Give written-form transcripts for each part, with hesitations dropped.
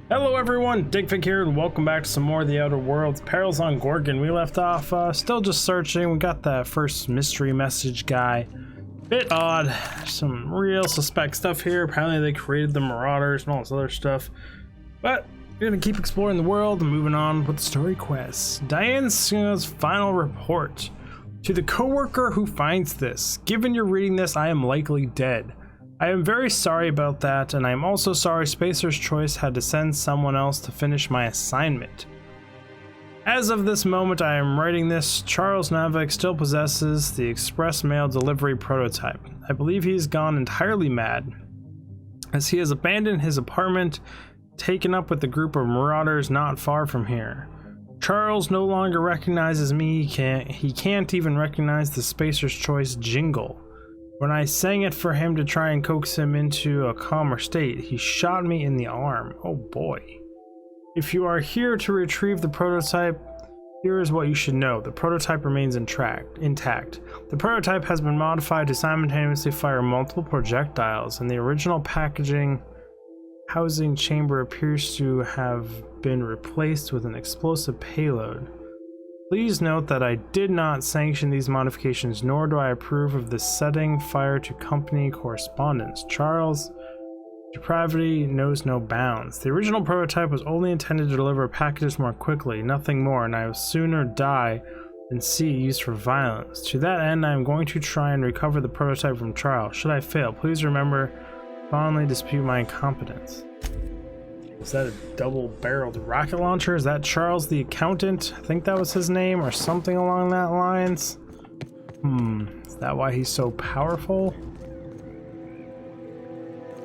Hello everyone, Digfig here, and welcome back to some more of the Outer Worlds Perils on Gorgon. We left off still just searching. We got that first mystery message guy. Bit odd, some real suspect stuff here. Apparently they created the marauders and all this other stuff. But we're gonna keep exploring the world and moving on with the story quests. Diane Suna's final report. To the co-worker who finds this, given you're reading this, I am likely dead. I am very sorry about that, and I am also sorry Spacer's Choice had to send someone else to finish my assignment. As of this moment I am writing this, Charles Navik still possesses the express mail delivery prototype. I believe he has gone entirely mad, as he has abandoned his apartment, taken up with a group of marauders not far from here. Charles no longer recognizes me, he can't even recognize the Spacer's Choice jingle. When I sang it for him to try and coax him into a calmer state, he shot me in the arm. Oh boy. If you are here to retrieve the prototype, here is what you should know. The prototype remains intact. The prototype has been modified to simultaneously fire multiple projectiles, and the original packaging housing chamber appears to have been replaced with an explosive payload. Please note that I did not sanction these modifications, nor do I approve of the setting fire to company correspondence. Charles, depravity knows no bounds. The original prototype was only intended to deliver packages more quickly, nothing more, and I would sooner die than see it used for violence. To that end, I am going to try and recover the prototype from Charles. Should I fail, please remember, fondly dispute my incompetence. Is that a double-barreled rocket launcher? Is that Charles the accountant? I think that was his name, or something along that lines. Is that why he's so powerful?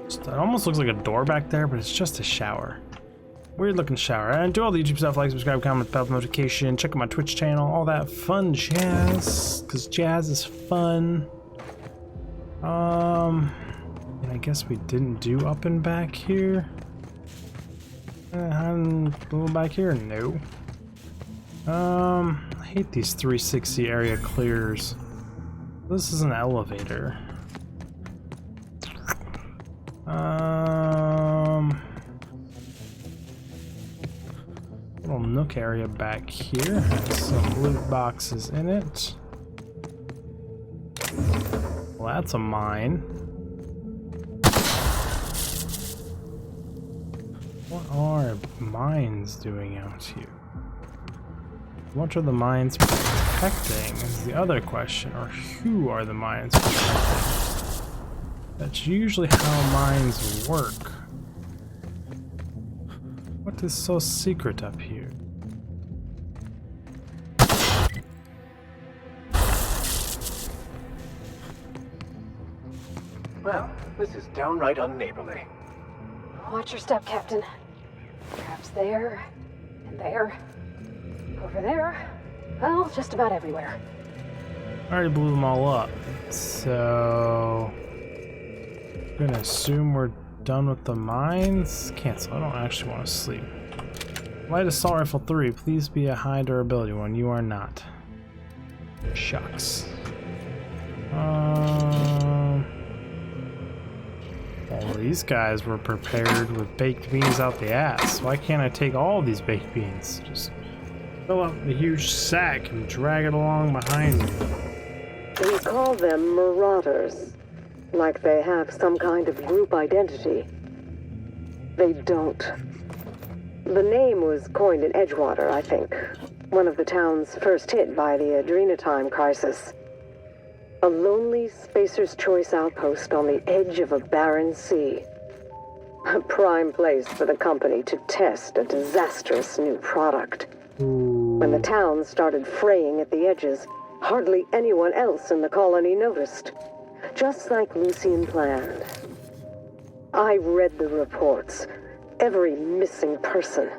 It almost looks like a door back there, but it's just a shower. Weird looking shower. And do all the YouTube stuff, like, subscribe, comment, bell notification, check out my Twitch channel, all that fun jazz, because jazz is fun. I guess we didn't do up and back here. I'm a little back here, no. I hate these 360 area clears. This is an elevator. Little nook area back here has some loot boxes in it. Well, that's a mine. What are mines doing out here? What are the mines protecting is the other question, or who are the mines protecting? That's usually how mines work. What is so secret up here? Well, this is downright unneighborly. Watch your step, Captain. Perhaps there, and there, over there. Well, just about everywhere. I already blew them all up, so I'm gonna assume we're done with the mines. Cancel. I don't actually want to sleep. Light assault rifle 3. Please be a high durability one. You are not. Shucks. Well, these guys were prepared with baked beans out the ass. Why can't I take all these baked beans? Just fill up the huge sack and drag it along behind me. We call them marauders, like they have some kind of group identity. They don't. The name was coined in Edgewater, I think. One of the towns first hit by the Adrenatime crisis. A lonely Spacer's Choice outpost on the edge of a barren sea. A prime place for the company to test a disastrous new product. When the town started fraying at the edges, hardly anyone else in the colony noticed. Just like Lucien planned. I read the reports. Every missing person.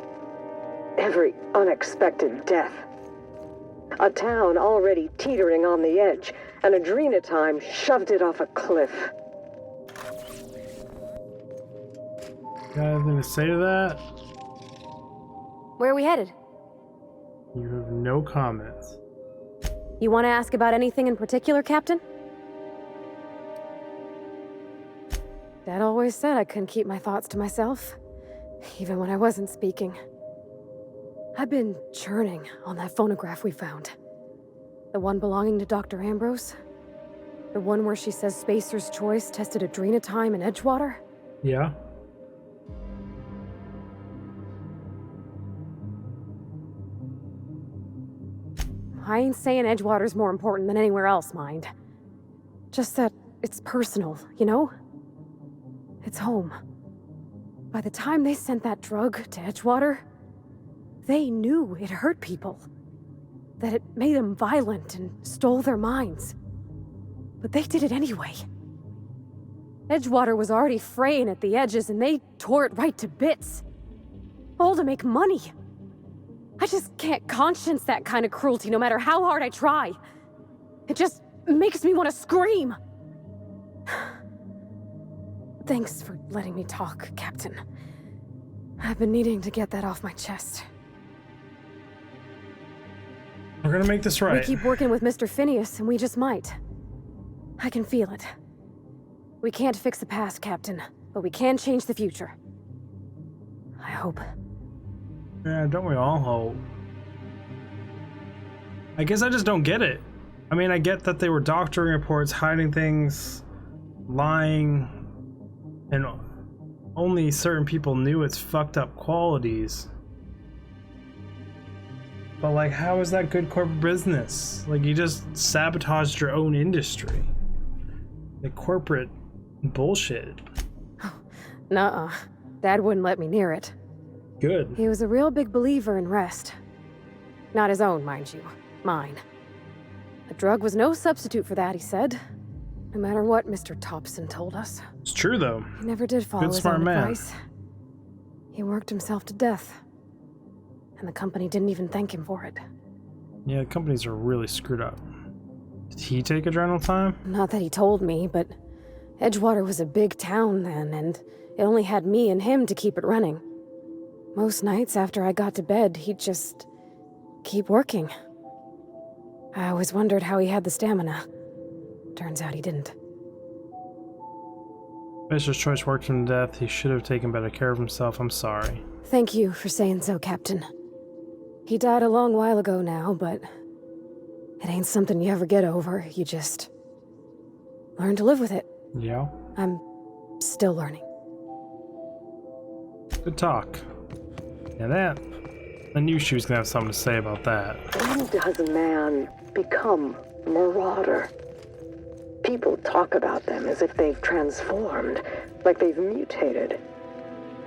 Every unexpected death. A town already teetering on the edge, and Adrenatime shoved it off a cliff. Got anything to say to that? Where are we headed? You have no comments. You want to ask about anything in particular, Captain? Dad always said I couldn't keep my thoughts to myself. even when I wasn't speaking. I've been churning on that phonograph we found. The one belonging to Dr. Ambrose. The one where she says Spacer's Choice tested adrenotime in Edgewater. Yeah. I ain't saying Edgewater's more important than anywhere else, mind. Just that it's personal, you know? It's home. By the time they sent that drug to Edgewater, they knew it hurt people. That it made them violent and stole their minds. But they did it anyway. Edgewater was already fraying at the edges and they tore it right to bits. All to make money. I just can't conscience that kind of cruelty no matter how hard I try. It just makes me want to scream. Thanks for letting me talk, Captain. I've been needing to get that off my chest. We're gonna make this right. We keep working with Mr. Phineas, and we just might. I can feel it. We can't fix the past, Captain, but we can change the future. I hope. Yeah, don't we all hope? I guess I just don't get it. I mean, I get that they were doctoring reports, hiding things, lying, and only certain people knew its fucked up qualities. But like, how is that good corporate business? Like, you just sabotaged your own industry. The corporate bullshit. Nuh-uh. Dad wouldn't let me near it. Good. He was a real big believer in rest. Not his own, mind you. Mine. A drug was no substitute for that, he said. No matter what Mr. Thompson told us. It's true, though. He never did follow his smart own man. advice. He worked himself to death. And the company didn't even thank him for it. Yeah, the companies are really screwed up. Did he take adrenal time? Not that he told me, but Edgewater was a big town then, and it only had me and him to keep it running. Most nights after I got to bed, he'd just keep working. I always wondered how he had the stamina. Turns out he didn't. Mr. Choice worked him to death. He should have taken better care of himself. I'm sorry. Thank you for saying so, Captain. He died a long while ago now, but it ain't something you ever get over. You just learn to live with it. Yeah. I'm still learning. Good talk. Yeah, that. I knew she was gonna have something to say about that. When does a man become a marauder? People talk about them as if they've transformed, like they've mutated.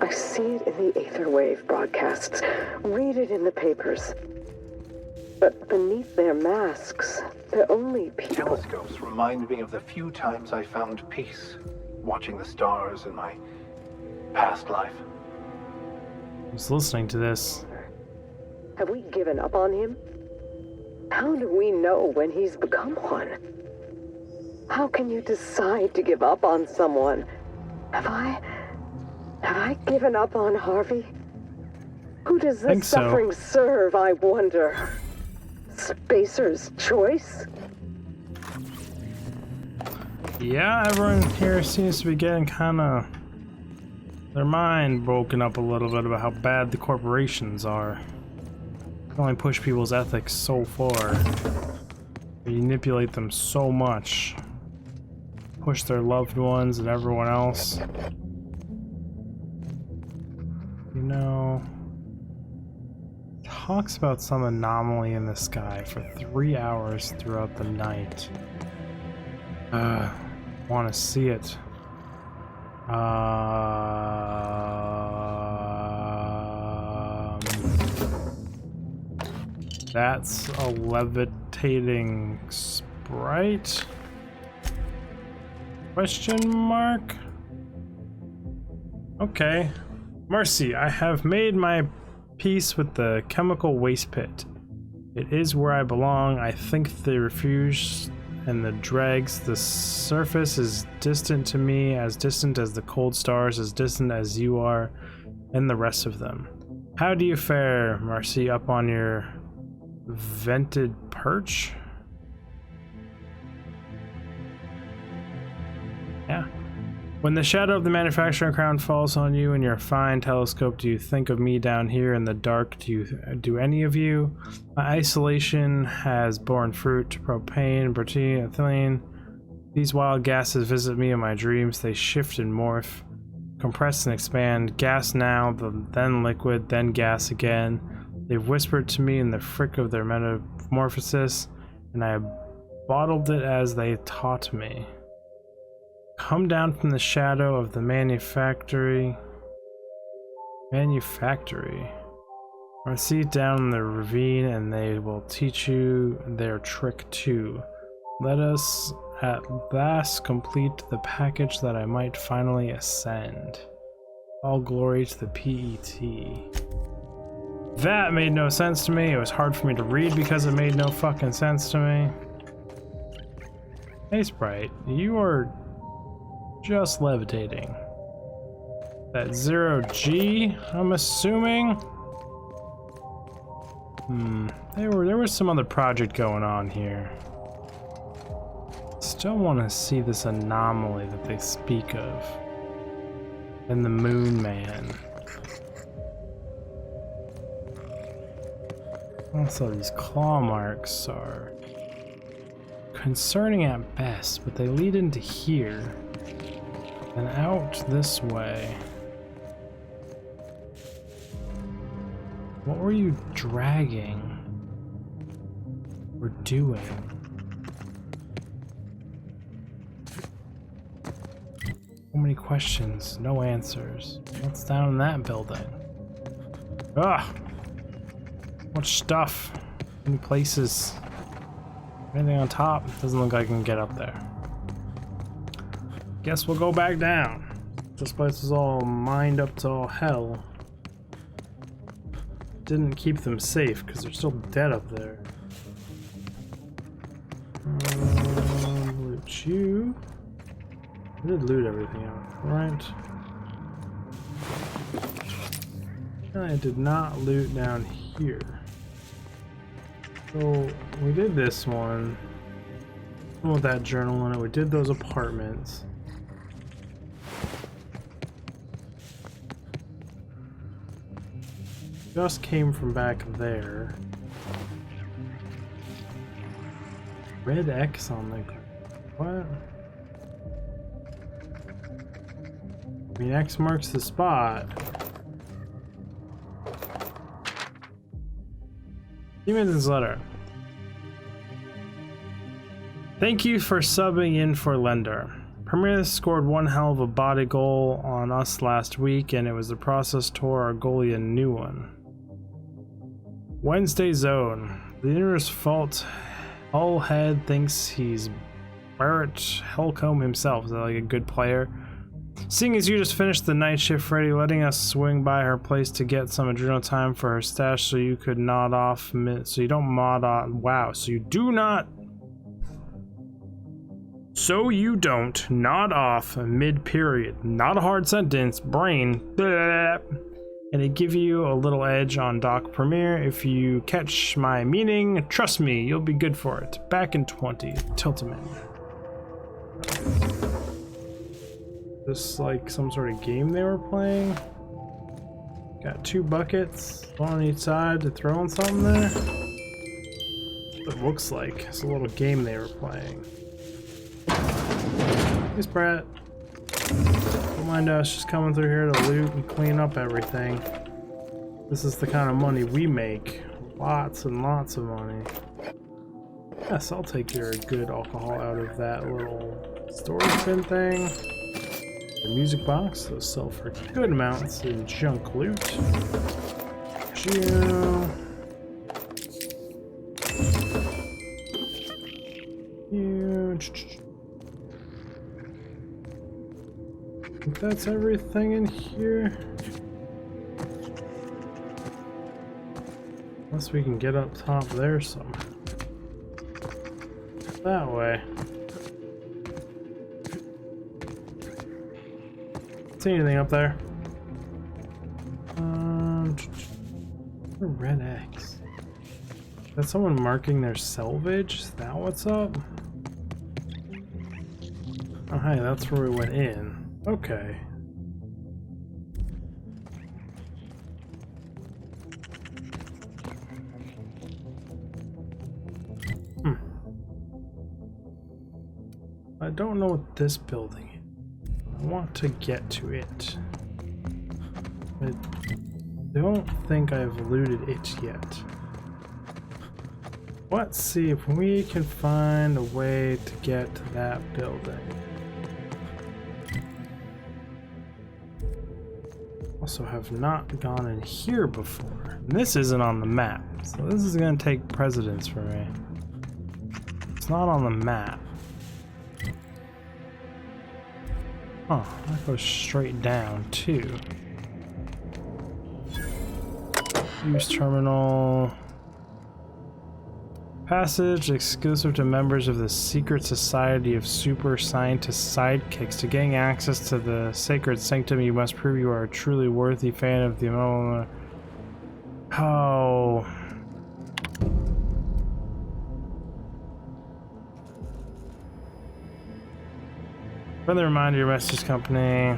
I see it in the Aetherwave broadcasts, read it in the papers. But beneath their masks, they're only people. Telescopes remind me of the few times I found peace, watching the stars in my past life. I was listening to this. Have we given up on him? How do we know when he's become one? How can you decide to give up on someone? Have I given up on Harvey? Who does this suffering serve, I wonder? Spacer's Choice? Yeah, everyone here seems to be getting kind of their mind broken up a little bit about how bad the corporations are. They only push people's ethics so far. They manipulate them so much. Push their loved ones and everyone else. You know, talks about some anomaly in the sky for 3 hours throughout the night. Want to see it. That's a levitating sprite? Question mark? Okay. Mercy, I have made my peace with the chemical waste pit. It is where I belong. I think the refuge and the dregs. The surface is distant to me, as distant as the cold stars, as distant as you are, and the rest of them. How do you fare, Mercy, up on your vented perch? Yeah. When the shadow of the manufacturing crown falls on you in your fine telescope, do you think of me down here in the dark? Do any of you? My isolation has borne fruit. Propane, protein, ethylene. These wild gases visit me in my dreams. They shift and morph, compress and expand. Gas now, then liquid, then gas again. They've whispered to me in the frick of their metamorphosis, and I bottled it as they taught me. Come down from the shadow of the manufactory, or see down in the ravine, and they will teach you their trick too. Let us at last complete the package that I might finally ascend. All glory to the PET. That made no sense to me. It was hard for me to read because it made no fucking sense to me. Hey Sprite, you are just levitating. That 0G, I'm assuming? There was some other project going on here. Still want to see this anomaly that they speak of. And the Moon Man. Also, these claw marks are concerning at best, but they lead into here and out this way. What were you dragging or doing? So many questions, no answers. What's down in that building? Ugh! Much stuff. Many places. Anything on top? Doesn't look like I can get up there. Guess we'll go back down. This place is all mined up to all hell. Didn't keep them safe because they're still dead up there. Loot you. I did loot everything out, right? I did not loot down here. So we did this one with that journal in it. We did those apartments. Just came from back there. Red X on the... what? I mean, X marks the spot. Demon's letter. Thank you for subbing in for Lender. Premier scored one hell of a body goal on us last week, and it was the process tore our goalie a new one. Wednesday Zone. The universe fault. Hullhead thinks he's Barrett Helcombe himself. Is that like a good player? Seeing as you just finished the night shift, Freddy, letting us swing by her place to get some adrenal time for her stash so you could nod off, so you don't mod on, wow, so you don't nod off mid-period. Not a hard sentence, brain, blah, and it give you a little edge on Doc Premier. If you catch my meaning, trust me, you'll be good for it. Back in 20, Tiltman. This like some sort of game they were playing. Got two buckets, one on each side to throw in something there. It looks like it's a little game they were playing. Hey Brett. Don't mind us just coming through here to loot and clean up everything. This is the kind of money we make. Lots and lots of money. Yes, I'll take your good alcohol out of that little storage bin thing. The music box, those sell for good amounts in junk loot. Huge. I think that's everything in here. Unless we can get up top there somehow. That way. See anything up there? Red X. Is that someone marking their selvage? Is that what's up? Oh hey, that's where we went in. Okay. I don't know what this building is. I want to get to it. I don't think I've looted it yet. Let's see if we can find a way to get to that building. Also have not gone in here before. And this isn't on the map, so this is going to take precedence for me. It's not on the map. Oh, that goes straight down too. Use terminal. Passage exclusive to members of the secret society of super scientist sidekicks. To gain access to the sacred sanctum, you must prove you are a truly worthy fan of the Oh. Friendly reminder, your message company.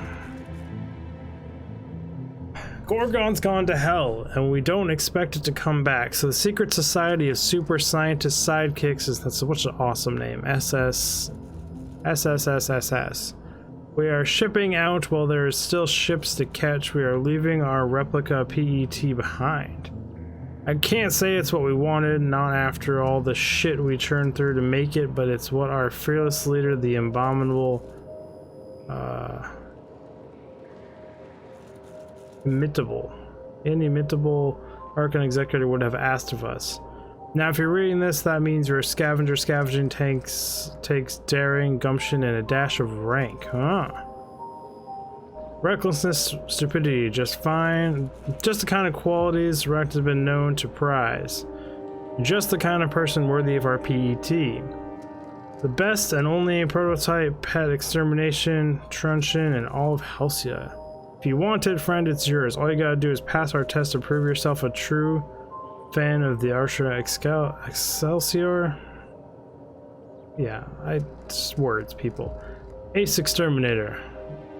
Gorgon's gone to hell, and we don't expect it to come back. So the secret society of super scientist sidekicks is that's such an awesome name. SSSSS. We are shipping out while there is still ships to catch. We are leaving our replica PET behind. I can't say it's what we wanted, not after all the shit we churned through to make it, but it's what our fearless leader, the inimitable Archon Executor would have asked of us. Now, if you're reading this, that means you're a scavenger. Scavenging takes daring, gumption, and a dash of rank, huh? Recklessness, stupidity, just fine. Just the kind of qualities Rex has been known to prize. Just the kind of person worthy of our PET. The best and only prototype pet extermination, truncheon, and all of Halcyon. If you want it, friend, it's yours. All you gotta do is pass our test to prove yourself a true fan of the Excelsior. Yeah, just words, people. Ace Exterminator.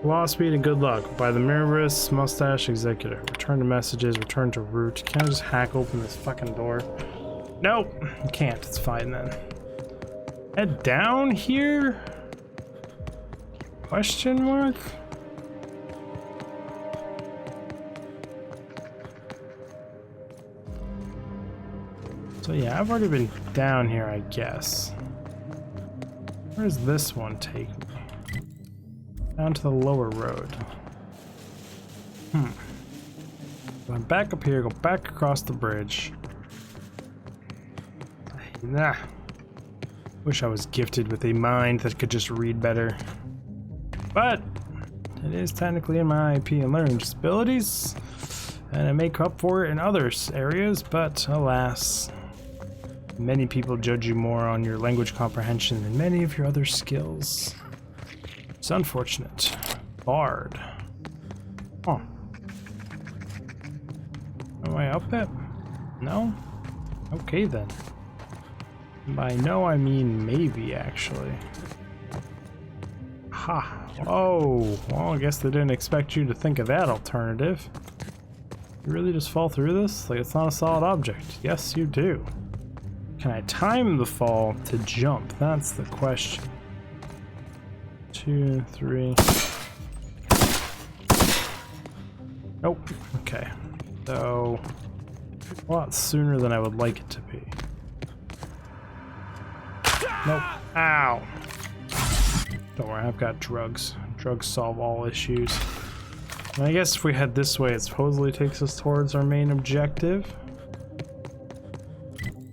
Law, speed, and good luck. By the Marauders, Mustache Executor. Return to messages, return to route. Can I just hack open this fucking door? Nope, you can't. It's fine then. Head down here? Question mark? So yeah, I've already been down here, I guess. Where does this one take me? Down to the lower road. Going back up here, go back across the bridge. Nah. Wish I was gifted with a mind that could just read better. But it is technically in my IP and learning disabilities, and I make up for it in other areas, but alas. Many people judge you more on your language comprehension than many of your other skills. It's unfortunate. Bard. Huh. Am I up it? No? Okay then. By no, I mean maybe, actually. Ha. Oh, well, I guess they didn't expect you to think of that alternative. You really just fall through this? Like it's not a solid object. Yes, you do. Can I time the fall to jump? That's the question. 2, 3. Nope. Okay. So, a lot sooner than I would like it to be. Nope. Ow. Don't worry, I've got drugs. Drugs solve all issues. And I guess if we head this way, it supposedly takes us towards our main objective.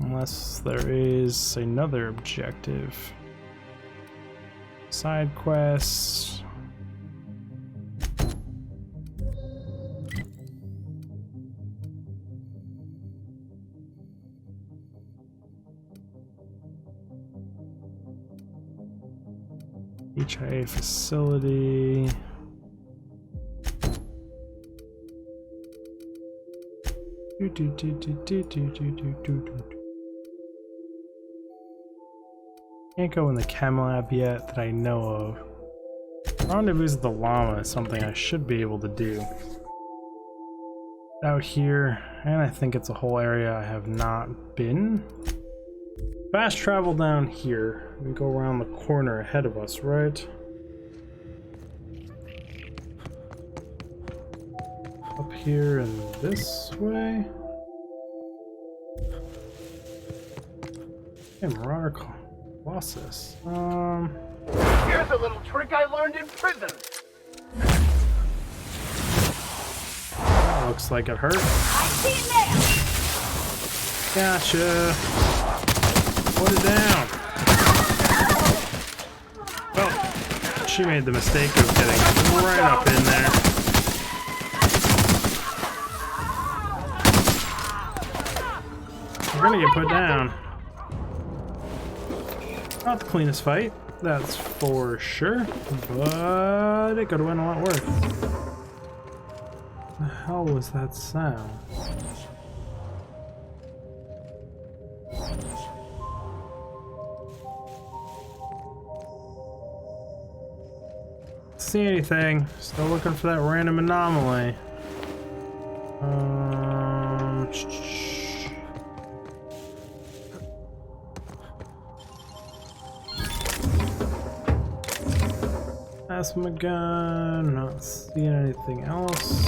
Unless there is another objective. Side quests. HIA facility. Can't go in the chem lab yet that I know of. Rendezvous with the llama is something I should be able to do. Out here, and I think it's a whole area I have not been. Fast travel down here. We go around the corner ahead of us, right? Up here and this way. Hey, Marauder Colossus. Here's a little trick I learned in prison. That looks like it hurt. I see it now. Gotcha. Put it down. Oh, she made the mistake of getting right up in there. We're gonna get put down. Not the cleanest fight, that's for sure, but it could have went a lot worse. What the hell was that sound? See anything? Still looking for that random anomaly. That's my gun. Not seeing anything else.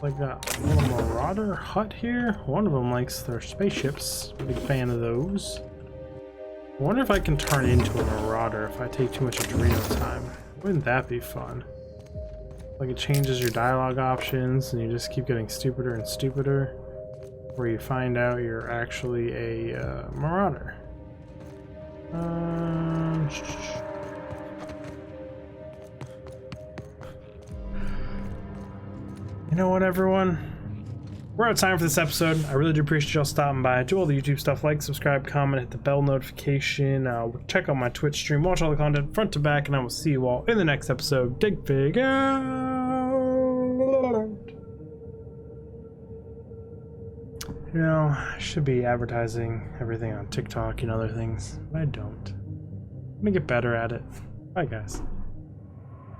Like that little marauder hut here. One of them likes their spaceships. Big fan of those. I wonder if I can turn into a marauder if I take too much adrenal time. Wouldn't that be fun? Like it changes your dialogue options and you just keep getting stupider and stupider, where you find out you're actually a marauder. You know what, everyone? We're out of time for this episode. I really do appreciate y'all stopping by. Do all the YouTube stuff, like, subscribe, comment, hit the bell notification. Check out my Twitch stream, watch all the content front to back, and I will see you all in the next episode. Dig Fig out. You know, I should be advertising everything on TikTok and other things, but I don't. I'm gonna get better at it. Bye, guys.